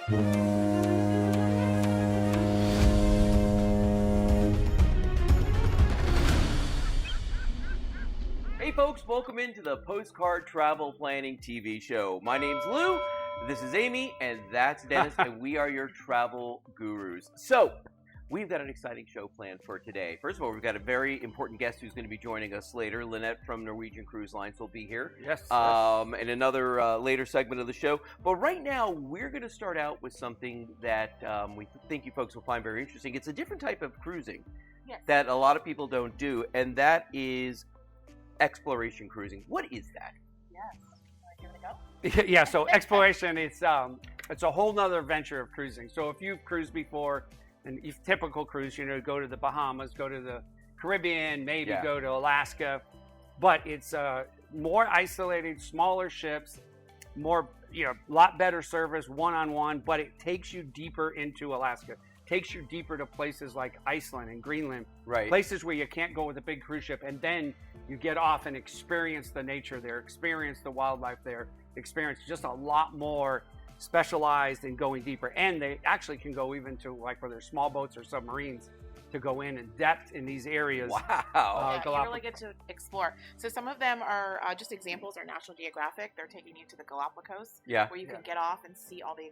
Hey folks, welcome into the Postcard Travel Planning TV show. My name's Lou, this is Amy, and that's Dennis, and we are your travel gurus. So, we've got an exciting show planned for today. First of all, we've got a very important guest who's going to be joining us later. Lynette from Norwegian Cruise Lines will be here. Yes. In another later segment of the show. But right now, we're going to start out with something that we think you folks will find very interesting. It's a different type of cruising that a lot of people don't do, and that is exploration cruising. What is that? Yes. Give it a go? Yeah, so exploration, it's a whole nother venture of cruising. So if you've cruised before, and if typical cruise, go to the Bahamas, go to the Caribbean, maybe go to Alaska, but it's more isolated, smaller ships, more, a lot better service, one-on-one, but it takes you deeper into Alaska. Takes you deeper to places like Iceland and Greenland, places where you can't go with a big cruise ship, and then you get off and experience the nature there, experience the wildlife there, experience just a lot more specialized in going deeper. And they actually can go even to like where there's small boats or submarines to go in depth in these areas. Wow. You really get to explore. So some of them are just examples are National Geographic. They're taking you to the Galapagos, where you can get off and see all the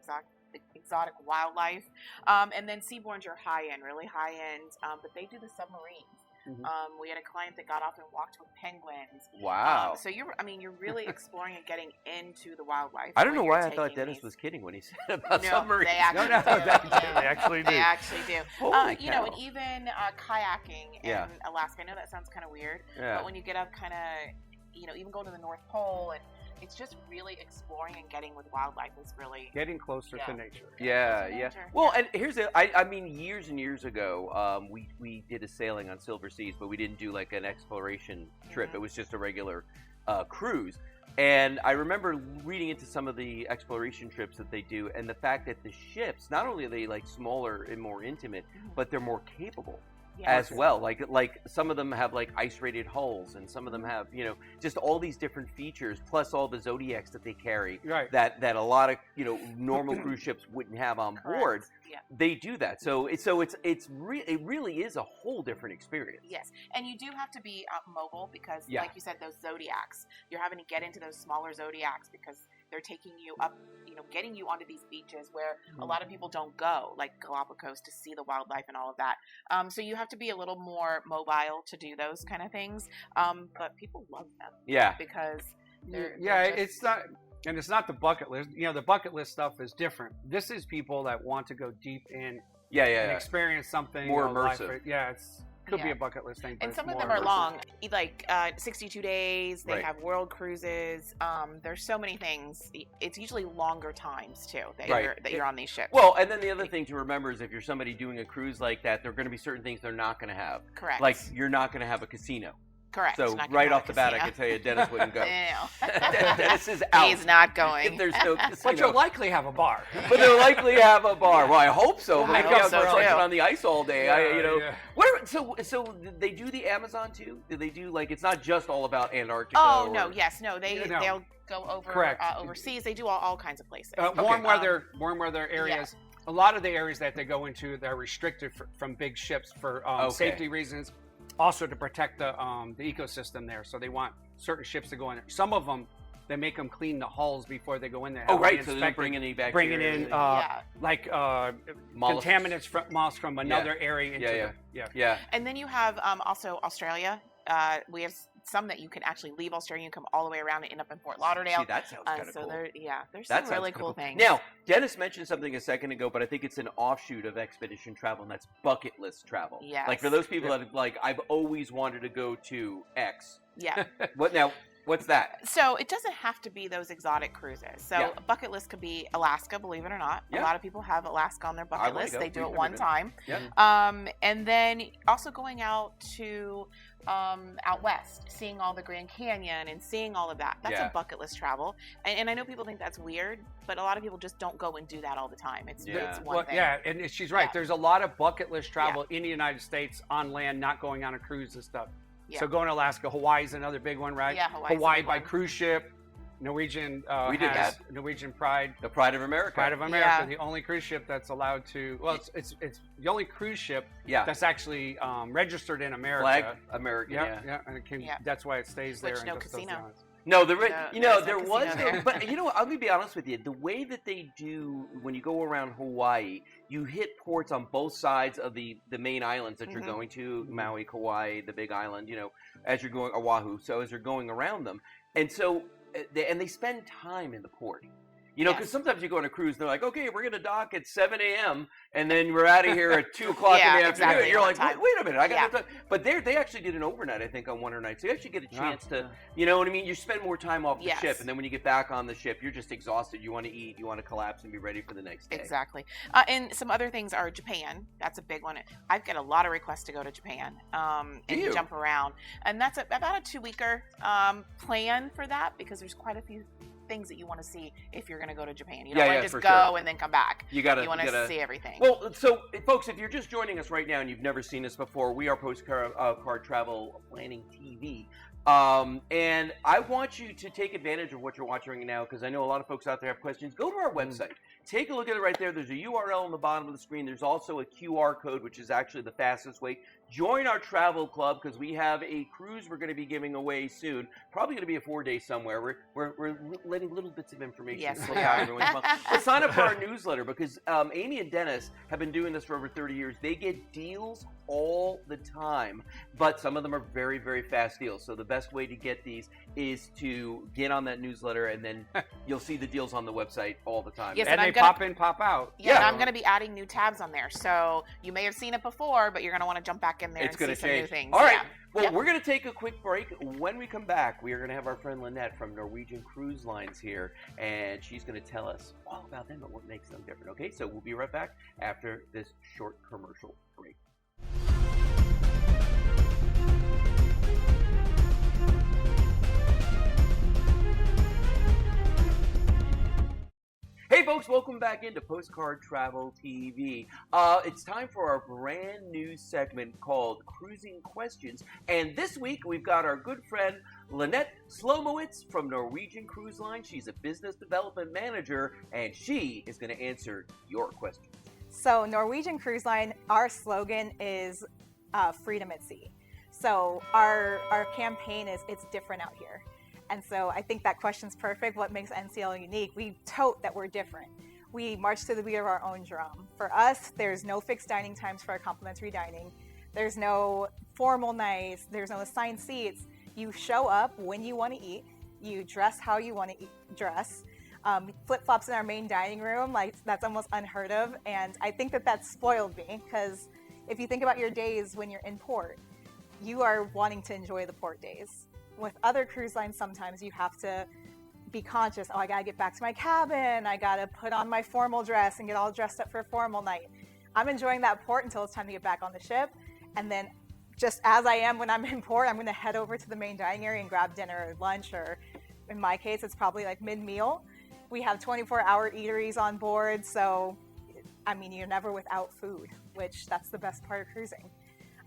exotic wildlife. And then Seabourn's your high-end, really high-end, but they do the submarines. Mm-hmm. We had a client that got off and walked with penguins. Wow. So you're really exploring and getting into the wildlife. I don't know why I thought Dennis was kidding when he said about submarines. They actually they actually do. They actually do. Holy cow. And even kayaking in Alaska. I know that sounds kind of weird, but when you get up even going to the North Pole, and it's just really exploring and getting with wildlife is really getting closer to nature. Yeah. Well, and here's I mean, years and years ago, we did a sailing on Silver Seas, but we didn't do like an exploration trip. It was just a regular cruise. And I remember reading into some of the exploration trips that they do, and the fact that the ships, not only are they like smaller and more intimate, but they're more capable. As well, like some of them have like ice-rated hulls, and some of them have just all these different features, plus all the zodiacs that they carry that a lot of normal cruise ships wouldn't have on board. They do that, so it really is a whole different experience. Yes, and you do have to be mobile because, like you said, those zodiacs, you're having to get into those smaller zodiacs because they're taking you up, getting you onto these beaches where a lot of people don't go, like Galapagos, to see the wildlife and all of that. So you have to be a little more mobile to do those kind of things. But people love them. Yeah. Because it's not. And it's not the bucket list. The bucket list stuff is different. This is people that want to go deep in and experience something more immersive. Could be a bucket list thing. And some of them are long, like 62 days. They have world cruises. There's so many things. It's usually longer times, too, that you're on these ships. Well, and then the other thing to remember is if you're somebody doing a cruise like that, there are going to be certain things they're not going to have. Correct. Like you're not going to have a casino. Correct. So right off the bat, I can tell you Dennis wouldn't go. Dennis is out. He's not going. If there's no casino. But you'll likely have a bar. But they'll likely have a bar. Well, I hope so. I Maybe hope so, I'll too. on the ice all day. So they do the Amazon too? Do they do it's not just all about Antarctica? Oh no, they'll go over overseas. They do all kinds of places. Warm weather areas. A lot of the areas that they go into, they're restricted from big ships for safety reasons. Also to protect the ecosystem there, so they want certain ships to go in there. Some of them, they make them clean the hulls before they go in there. So they don't bring any bacteria. Bringing in contaminants from another area. And then you have also Australia. We have some that you can actually leave Australia and come all the way around and end up in Fort Lauderdale. See, that sounds kind of cool. There's some really cool things. Now, Dennis mentioned something a second ago, but I think it's an offshoot of expedition travel, and that's bucket list travel. Yes. Like for those people that I've always wanted to go to X. Yeah. What's that? So it doesn't have to be those exotic cruises. So a bucket list could be Alaska, believe it or not. A lot of people have Alaska on their bucket list. They do it one time. And then also going out to out west, seeing all the Grand Canyon and seeing all of that. That's a bucket list travel. And I know people think that's weird, but a lot of people just don't go and do that all the time. It's one thing. Yeah, and she's right. There's a lot of bucket list travel in the United States on land, not going on a cruise and stuff. So going to Alaska, Hawaii's another big one, right? Yeah, Hawaii by cruise ship. Norwegian We did has that. Norwegian Pride. The Pride of America. Pride of America, the only cruise ship that's allowed to. Well, it's the only cruise ship that's actually registered in America. Flag American. Yeah, and it can, that's why it stays there. No casino. No, there was no, but you know what? I'm gonna be honest with you. The way that they do when you go around Hawaii, you hit ports on both sides of the main islands that you're going to, Maui, Kauai, the Big Island. You know, as you're going Oahu. So as you're going around them, and so they spend time in the port. You know, because sometimes you go on a cruise, they're like, okay, we're going to dock at 7 a.m., and then we're out of here at 2 o'clock in the afternoon. Exactly. And you're like, wait a minute, I got no time. But they actually did an overnight, I think, on one of their nights. So you actually get a chance to, you know what I mean? You spend more time off the ship, and then when you get back on the ship, you're just exhausted. You want to eat, you want to collapse and be ready for the next day. Exactly. And some other things are Japan. That's a big one. I've got a lot of requests to go to Japan and jump around. And that's about a 2-weeker plan for that, because there's quite a few things that you want to see if you're going to go to Japan. You don't want to just go and then come back. You want to see everything. Well, so folks, if you're just joining us right now and you've never seen us before, we are PostCard Travel Planning TV. And I want you to take advantage of what you're watching right now, because I know a lot of folks out there have questions. Go to our website. Take a look at it right there. There's a URL on the bottom of the screen. There's also a QR code, which is actually the fastest way. Join our travel club, because we have a cruise we're going to be giving away soon. Probably going to be a 4-day somewhere. We're letting little bits of information slip out every once in a while. But sign up for our newsletter, because Amy and Dennis have been doing this for over 30 years. They get deals all the time, but some of them are very, very fast deals. So the best way to get these is to get on that newsletter, and then you'll see the deals on the website all the time. Yes, and they pop in, pop out. Yeah, and I'm going to be adding new tabs on there. So you may have seen it before, but you're going to want to jump back in there and see some new things. All right. Well, we're going to take a quick break. When we come back, we are going to have our friend Lynette from Norwegian Cruise Lines here, and she's going to tell us all about them and what makes them different. Okay, so we'll be right back after this short commercial break. Hey folks, welcome back into PostCard Travel TV. It's time for our brand new segment called Cruising Questions. And this week we've got our good friend Lynette Slomowitz from Norwegian Cruise Line. She's a business development manager, and she is going to answer your questions. So Norwegian Cruise Line, our slogan is freedom at sea. So our campaign is it's different out here. And so I think that question's perfect. What makes NCL unique? We tote that we're different. We march to the beat of our own drum. For us, there's no fixed dining times for our complimentary dining. There's no formal nights. There's no assigned seats. You show up when you want to eat. You dress how you want to dress. Flip-flops in our main dining room, like that's almost unheard of. And I think that spoiled me, because if you think about your days when you're in port, you are wanting to enjoy the port days. With other cruise lines, sometimes you have to be conscious. Oh, I got to get back to my cabin. I got to put on my formal dress and get all dressed up for a formal night. I'm enjoying that port until it's time to get back on the ship. And then just as I am when I'm in port, I'm going to head over to the main dining area and grab dinner or lunch, or in my case, it's probably like mid-meal. We have 24-hour eateries on board. So, I mean, you're never without food, which that's the best part of cruising.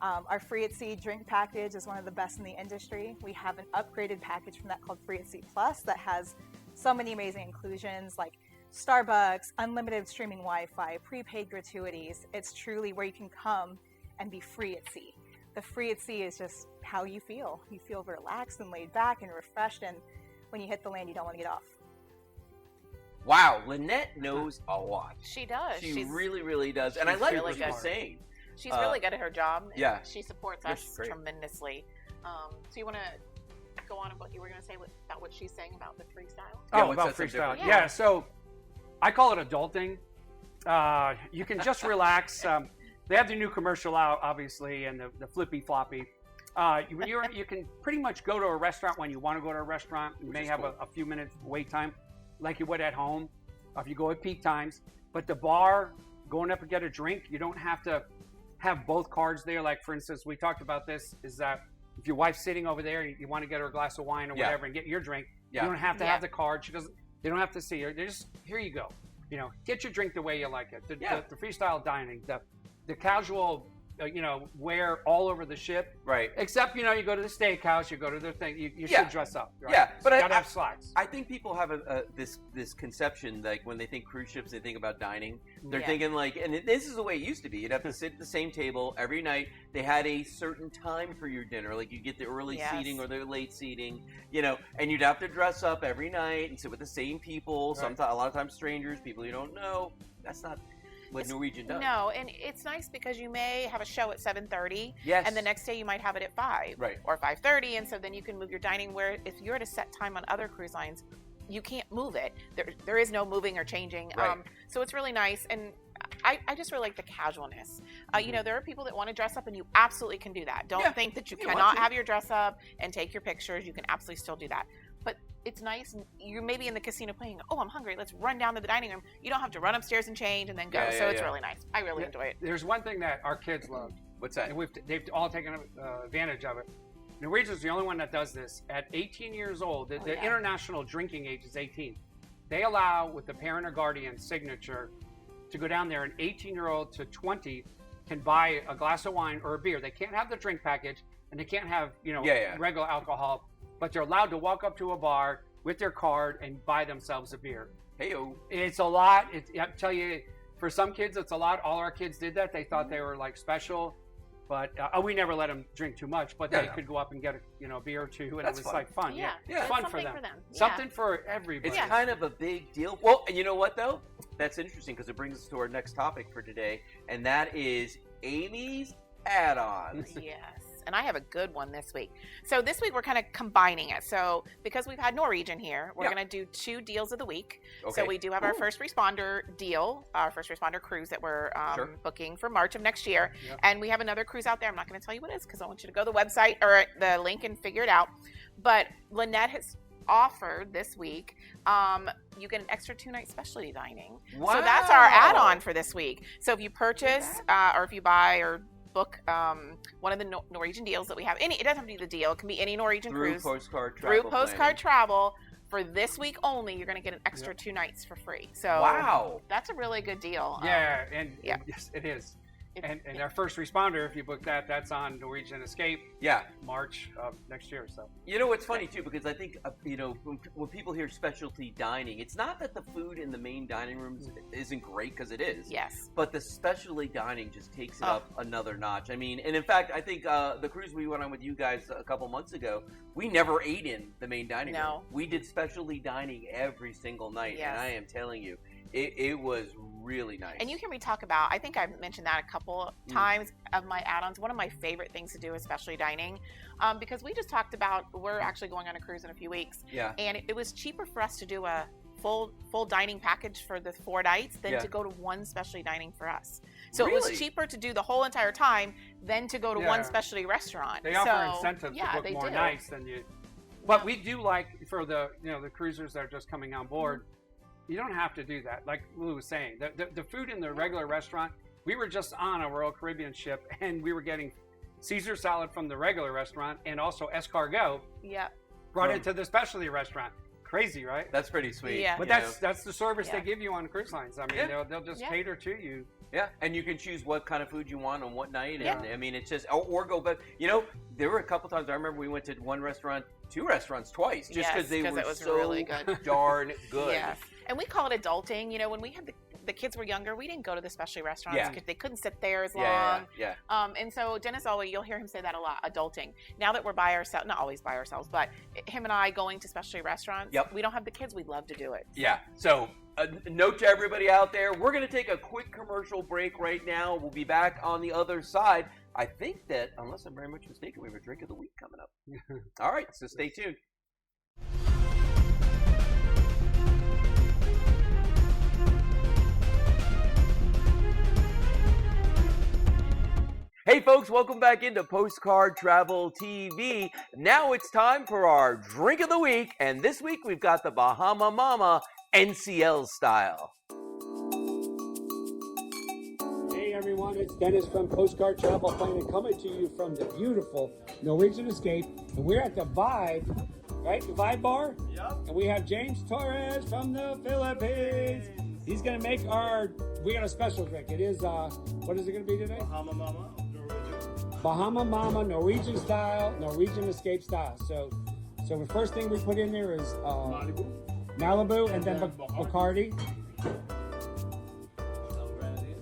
Our Free at Sea drink package is one of the best in the industry. We have an upgraded package from that called Free at Sea Plus that has so many amazing inclusions like Starbucks, unlimited streaming Wi-Fi, prepaid gratuities. It's truly where you can come and be free at sea. The free at sea is just how you feel. You feel relaxed and laid back and refreshed, and when you hit the land, you don't want to get off. Wow, Lynette knows a lot. She does. She really, really does. And I like what she's saying. She's really good at her job. Yeah. She supports us tremendously. So you want to go on about what you were going to say about what she's saying about the freestyle? Oh, about freestyle. Yeah, so I call it adulting. You can just relax. They have the new commercial out, obviously, and the flippy floppy. You can pretty much go to a restaurant when you want to go to a restaurant. You may have a few minutes wait time like you would at home if you go at peak times. But the bar, going up and get a drink, you don't have to have both cards there. Like, for instance, we talked about this, is that if your wife's sitting over there, you want to get her a glass of wine or whatever and get your drink, you don't have to have the card. They don't have to see her. They just, here you go. You know, get your drink the way you like it. The freestyle dining, the casual wear all over the ship. Right. Except, you go to the steakhouse, you go to their thing, you should dress up. Right? Yeah, but you gotta have slacks. I think people have this conception, like when they think cruise ships, they think about dining. They're thinking like, and this is the way it used to be. You'd have to sit at the same table every night. They had a certain time for your dinner, like you get the early seating or the late seating, and you'd have to dress up every night and sit with the same people. Right. Sometimes, a lot of times, strangers, people you don't know. That's not what Norwegian does. No, and it's nice because you may have a show at 7:30, and the next day you might have it at 5 or 5:30, and so then you can move your dining. Where if you're at a set time on other cruise lines, you can't move it. There is no moving or changing. Right. So it's really nice, and I just really like the casualness. There are people that want to dress up, and you absolutely can do that. Don't think that you cannot have your dress up and take your pictures. You can absolutely still do that. But it's nice. You may be in the casino playing, oh, I'm hungry. Let's run down to the dining room. You don't have to run upstairs and change and then go. So it's really nice. I really enjoy it. There's one thing that our kids love. What's that? And they've all taken advantage of it. Norwegian's the only one that does this. At 18 years old, the international drinking age is 18. They allow, with the parent or guardian signature, to go down there. An 18-year-old to 20 can buy a glass of wine or a beer. They can't have the drink package, and they can't have regular alcohol. But they're allowed to walk up to a bar with their card and buy themselves a beer. Hey-o. It's a lot. I tell you, for some kids, it's a lot. All our kids did that. They thought they were like special. But we never let them drink too much. But they could go up and get a beer or two, and That's it was fun. Like fun. Yeah, fun for them. Something for everybody. It's kind of a big deal. Well, and you know what though? That's interesting because it brings us to our next topic for today, and that is Amy's add-ons. Yes. And I have a good one this week. So this week we're kind of combining it. So because we've had Norwegian here, we're going to do 2 deals of the week. Okay. So we do have our first responder deal, our first responder cruise that we're booking for March of next year. Yep. And we have another cruise out there. I'm not going to tell you what it is because I want you to go to the website or the link and figure it out. But Lynette has offered this week, you get an extra 2-night specialty dining. Wow. So that's our add-on for this week. So if you purchase or if you buy or book one of the Norwegian deals that we have. It doesn't have to be the deal. It can be any Norwegian cruise. Through PostCard Travel. For this week only, you're going to get an extra 2 nights for free. So that's a really good deal. Yeah, yes, it is. And our first responder, if you book that, that's on Norwegian Escape. Yeah, March of next year. So it's funny too because I think when people hear specialty dining, it's not that the food in the main dining rooms isn't great because it is. Yes. But the specialty dining just takes it up another notch. I mean, and in fact, I think the cruise we went on with you guys a couple months ago, we never ate in the main dining room. We did specialty dining every single night, and I am telling you, it was really nice. And you hear me talk about, I think I've mentioned that a couple times of my add-ons. One of my favorite things to do is specialty dining because we just talked about, we're actually going on a cruise in a few weeks. Yeah. And it was cheaper for us to do a full dining package for the 4 nights than to go to one specialty dining for us. So it was cheaper to do the whole entire time than to go to one specialty restaurant. They offer incentives to book more nights than you. But we do like for the the cruisers that are just coming on board. You don't have to do that. Like Lou was saying, the food in the regular restaurant, we were just on a Royal Caribbean ship and we were getting Caesar salad from the regular restaurant and also escargot brought into the specialty restaurant. Crazy, right? That's pretty sweet. Yeah. But that's the service they give you on cruise lines. I mean, they'll just cater to you. Yeah, and you can choose what kind of food you want on what night. And I mean, it's just, or go, but there were a couple times I remember we went to one restaurant, 2 restaurants twice, just because they were so really good. Darn good. Yes. And we call it adulting. When we had the kids were younger, we didn't go to the specialty restaurants because they couldn't sit there as long. And so Dennis always, you'll hear him say that a lot, adulting. Now that we're by ourselves, not always by ourselves, but him and I going to specialty restaurants, we don't have the kids, we'd love to do it. Yeah, so a note to everybody out there, we're going to take a quick commercial break right now. We'll be back on the other side. I think that, unless I'm very much mistaken, we have a drink of the week coming up. All right, so stay tuned. Hey folks, welcome back into PostCard Travel TV. Now it's time for our drink of the week, and this week we've got the Bahama Mama NCL style. Hey everyone, it's Dennis from PostCard Travel Planning coming to you from the beautiful Norwegian Escape, and we're at the Vibe, right? The Vibe Bar? Yep. And we have James Torres from the Philippines. He's gonna make we got a special drink. It is, what is it gonna be today? Bahama Mama. Bahama Mama, Norwegian style, Norwegian escape style. So the first thing we put in there is Malibu and then Bacardi.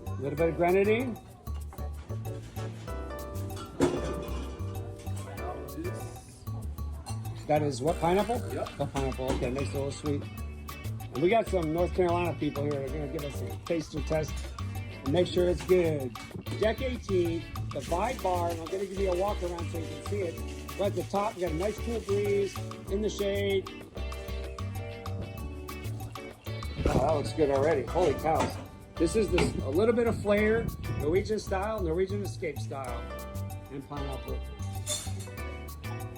A little bit of grenadine. That is what, pineapple? Yep. Oh, pineapple. Okay, makes it a little sweet. And we got some North Carolina people here that are going to give us a taster test and make sure it's good. Deck 18, the Vibe Bar, and I'm going to give you a walk around so you can see it. We're at the top. We got a nice cool breeze in the shade. Oh, that looks good already. Holy cows. This is a little bit of flair, Norwegian style, Norwegian escape style, and pineapple.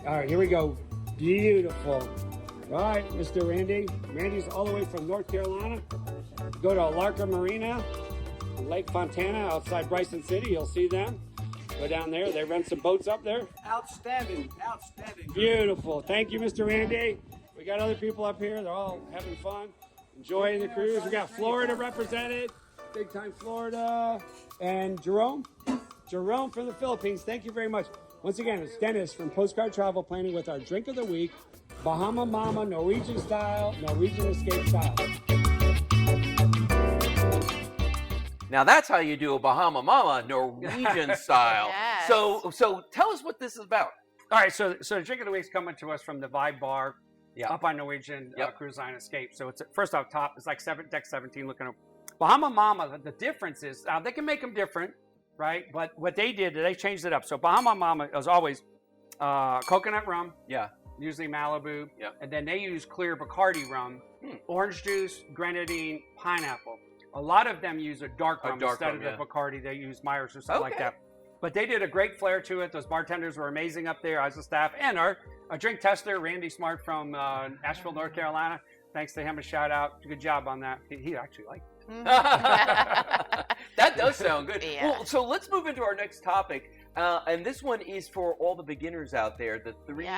All right, here we go. Beautiful. All right, Mr. Randy. Randy's all the way from North Carolina. Go to Larka Marina, Lake Fontana, outside Bryson City. You'll see them. Go down there. They rent some boats up there. Outstanding, outstanding. Beautiful. Thank you, Mr. Randy. We got other people up here. They're all having fun, enjoying the cruise. We got Florida represented. Big time Florida. And Jerome from the Philippines. Thank you very much. Once again, it's Dennis from Postcard Travel Planning with our drink of the week, Bahama Mama, Norwegian style, Norwegian escape style. Now that's how you do a Bahama Mama Norwegian style. Yes. So tell us what this is about. All right, so the drink of the week's coming to us from the Vibe Bar Yeah. up on Norwegian Cruise Line Escape. So it's first off top, it's like deck 17 looking up. Bahama Mama, the difference is, they can make them different, right? But what they did, they changed it up. So Bahama Mama is always coconut rum, Yeah. usually Malibu, Yep. and then they use clear Bacardi rum, orange juice, grenadine, pineapple. A lot of them use a dark rum instead of the Bacardi. They use Myers or something like that. But they did a great flair to it. Those bartenders were amazing up there as a staff. And our drink tester, Randy Smart from Asheville, North Carolina. Thanks to him, a shout out. Good job on that. He actually liked it. That does sound good. Yeah. Well, so let's move into our next topic. And this one is for all the beginners out there, the three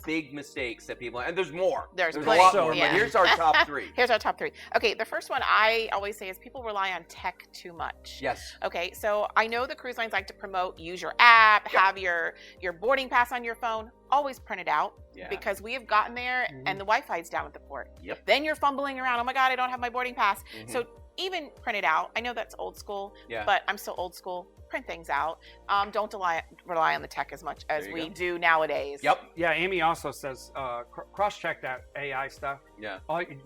big mistakes that people, and there's more. There's a plenty, lot more, yeah. but here's our top three. Here's our top three. Okay, the first one I always say is people rely on tech too much. Yes. Okay, so I know the cruise lines like to promote, use your app, have your boarding pass on your phone, always print it out. Yeah. Because we have gotten there and the Wi-Fi's down at the port. Yep. Then you're fumbling around, oh my God, I don't have my boarding pass. So even print it out. I know that's old school, but I'm still old school. Print things out. Don't rely on the tech as much as we do nowadays. Yep. Yeah, Amy also says cross-check that AI stuff. Yeah.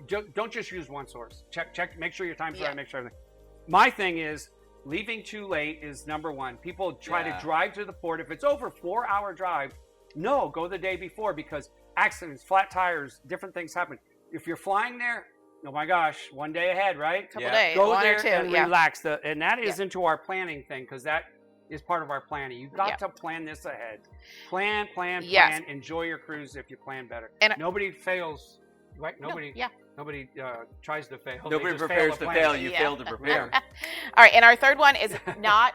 Don't just use one source. Check. Make sure your time's right. Make sure everything. My thing is leaving too late is number one. People try to drive to the port. If it's over 4-hour drive, no, go the day before because accidents, flat tires, different things happen. If you're flying there, oh my gosh, one day ahead, right? Couple days, go one there or two, and relax. And that is into our planning thing because that is part of our planning. You've got to plan this ahead. Plan. Enjoy your cruise if you plan better. And nobody fails, right? Nobody tries to fail. Nobody prepares to fail. You fail to prepare. All right, and our third one is not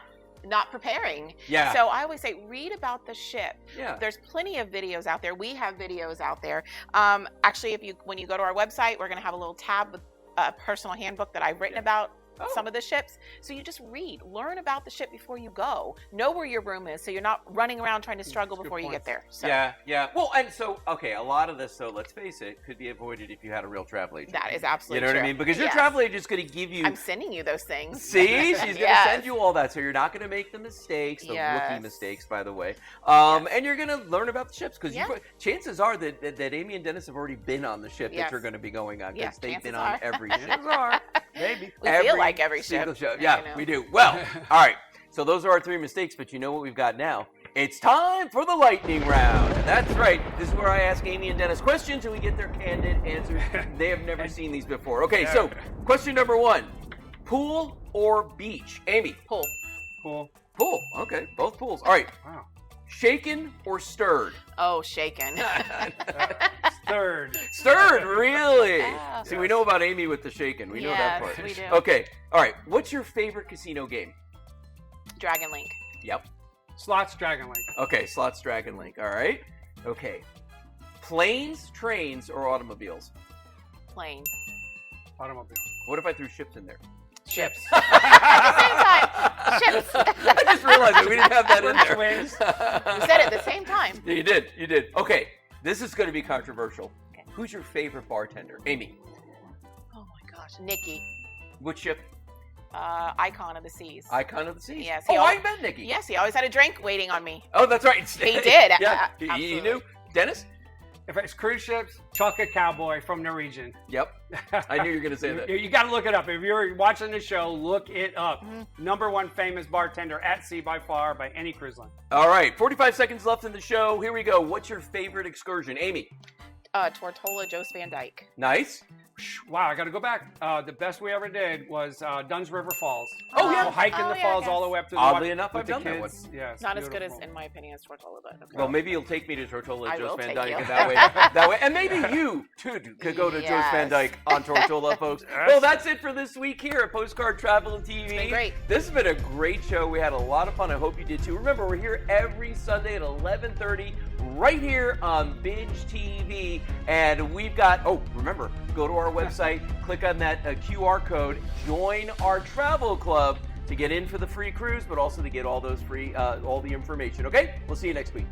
preparing. Yeah. So I always say, read about the ship. Yeah. There's plenty of videos out there. We have videos out there. Actually, when you go to our website, we're going to have a little tab with a personal handbook that I've written about some of the ships. So you just learn about the ship before you go. Know where your room is so you're not running around trying to struggle before you get there. So. Yeah. Well, and so, okay, a lot of this, though, let's face it, could be avoided if you had a real travel agent. That is absolutely true. You know what I mean? Because your travel agent's going to give you... I'm sending you those things. See? She's going to send you all that. So you're not going to make the mistakes, the rookie mistakes, by the way. And you're going to learn about the ships because chances are that Amy and Dennis have already been on the ship that you're going to be going on because they've been on every ship. Maybe. We feel like every ship. Yeah, we do. Well, all right. So those are our three mistakes, but you know what we've got now? It's time for the lightning round. And that's right. This is where I ask Amy and Dennis questions and we get their candid answers. They have never seen these before. Okay, so question number one. Pool or beach? Amy. Pool. Pool. Okay, both pools. All right. Wow. Shaken or stirred? Oh, shaken. Stirred, really? Yeah. See, we know about Amy with the shaken. We know that part. We do. Okay, all right. What's your favorite casino game? Dragon Link. Yep. Slots, Dragon Link. Okay, slots, Dragon Link. All right. Okay. Planes, trains, or automobiles? Plane. Automobile. What if I threw ships in there? Ships. At the same time, ships. I just realized that we didn't have that in there. Twins. You said it at the same time. Yeah, you did. Okay, this is going to be controversial. Okay. Who's your favorite bartender? Amy. Oh my gosh, Nikki. Which ship? Icon of the Seas. Icon of the Seas? Yes. I met Nikki. Yes, he always had a drink waiting on me. Oh, that's right. He did. Yeah, he knew. Dennis? If it's cruise ships, Chocolate Cowboy from Norwegian. Yep. I knew you were going to say that. You got to look it up. If you're watching the show, look it up. Mm-hmm. #1 famous bartender at sea by far by any cruise line. All right, 45 seconds left in the show. Here we go. What's your favorite excursion? Amy? Tortola, Joost Van Dyke. Nice. Wow, I got to go back. The best we ever did was Dunn's River Falls. Oh, yeah. So hiking the falls all the way up to the Oddly enough, I've done that one. Yeah, not as good as, in my opinion, as Tortola, but okay. Well, maybe you'll take me to Tortola, Joost Van Dyke, you. and that way. And maybe you, too, could go to Joost Van Dyke on Tortola, folks. Well, that's it for this week here at Postcard Travel and TV. It's been great. This has been a great show. We had a lot of fun. I hope you did, too. Remember, we're here every Sunday at 11:30 right here on Binge TV. And we've got, remember, go to our website, click on that QR code, join our travel club to get in for the free cruise, but also to get all those free, all the information. Okay? We'll see you next week.